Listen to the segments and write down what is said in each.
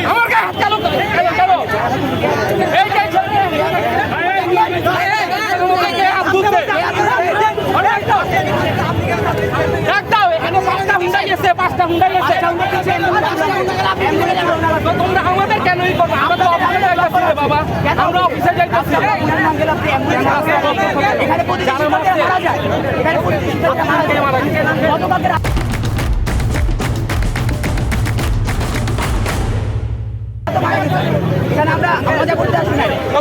আমার গায়ে হাত কেন এই যে পাঁচটা হুন্ডা গেছে তোমরা আমাদের কেনই করবো আমরা তো অফিসে যাইতেছি রে বাবা আমরা অফিসে যাইতেছি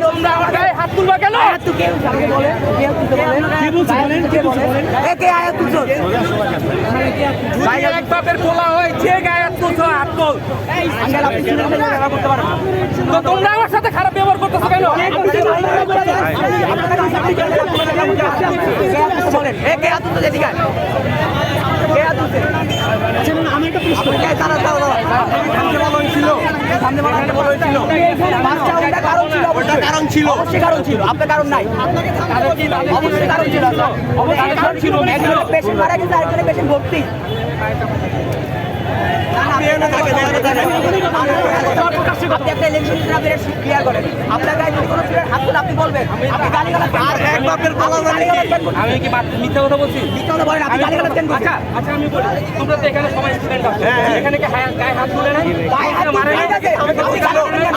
তোমরা আমার গায়ে হাত তুলবা কেন এক বাপের খোলা হয় যে গায়ে হাত তুলছো হাত তোল তো তোমরা আমার সাথে খারাপ ব্যবহার করতেছো কেন আমি একটা প্রশ্ন কারণ ছিল অবশ্যই কারণ ছিল আপনার কারণ নাই অবশ্যই কারণ ছিল অবশ্যই ছিল পেশেন্ট মারা গেছে আরেকজনে পেশেন্ট ভর্তি আপনি একটা ইলেকশন ক্লিয়ার করেন আপনার গায়ে যদি কোনো হাত তুলে আপনি বলবেন আপনি গালিগালাজ আমি কি মিথ্যা কথা বলছি মিথ্যা কথা বলেন আপনি গালিগালাজ কেন করছেন আচ্ছা আমি বলি তোমরা তো এখানে সবাই স্টুডেন্ট আছো এখানে কি গায়ে হাত তুলে নাই গায়ে হাত মারে নাই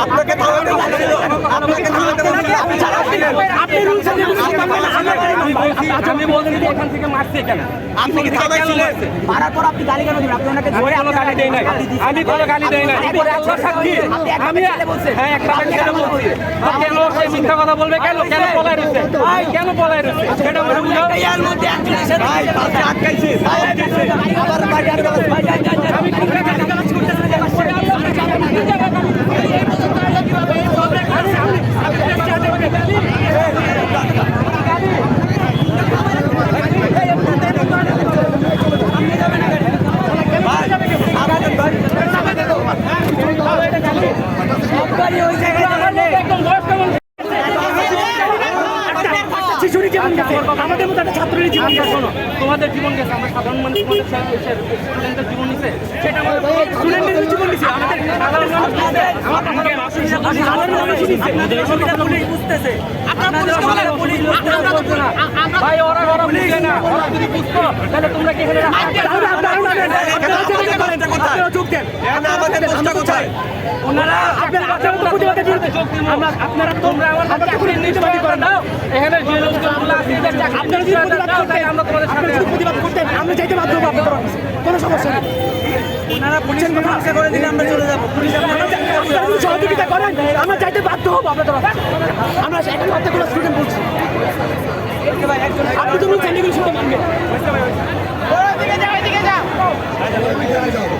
আপনাকে থামাতে বলছিল আপনাকে থামাতে বলছিল আপনি রুলস আমি বলছি যে এখান থেকে মারছে কেন আপনি কি থামাইছিলেন মারার পর আপনি গালিগালাজ দিবেন আপনি ওনাকে ধরে কোনো গালি দেই নাই আমি কোনো গালি দেই নাই আল্লাহ সাক্ষী আমি হ্যাঁ একটা ছেলে বলছি কেন সে মিথ্যা কথা বলবে কেন কেন পলাই রইছে কেন পলাই রইছে সেটা বলে বুঝাও এর মধ্যে অ্যাক্টিভিশন ভাই পাশে আটকাইছে আবার বাড়ি আটকাইছে আমি কোন গালি গালাজ করতেছি না শিশুরই জীবন গেছে আমাদের মতো একটা ছাত্রের জীবন গেছে তোমাদের জীবন গেছে আমরা সাধারণ মানুষ স্টুডেন্টের জীবন নিছে সেটা আমাদের স্টুডেন্টের জীবন নিছে আমাদের সাধারণ মানুষ নিছে আমাদের সাধারণ মানুষ নিছে পুলিশ বুঝতেছে আপনারা পুলিশ বুঝতে না ভাই ওরা বুঝে না ওরা যদি বুঝতো তাহলে তোমরা কি এখানে আপনারা চোখ দেন আমাদের চেষ্টা কোথায় ওনারা আপনারা প্রতিবাদে আমরা আপনারা তোমরা আমার হাতে করে নির্বাচন করেন দাও এখানে যে লোকগুলো আছে আপনারা যদি প্রতিবাদ করতেন আমরা তোমাদের সামনে প্রতিবাদ করতেন আমরা চাইতে বাধ্য হব আপনাদের অফিসে কোনো সমস্যা নেই ওনারা পুলিশের কথা আশা করে দিলে আমরা চলে যাব পুলিশ আপনারা সহযোগিতা করেন আমরা চাইতে বাধ্য হব আপনাদের অফিসে আমরা এখানে কতগুলো স্টুডেন্ট বলছি আপনি তো বলছেন এগুলো শুনে মানবেন ওদিকে যাও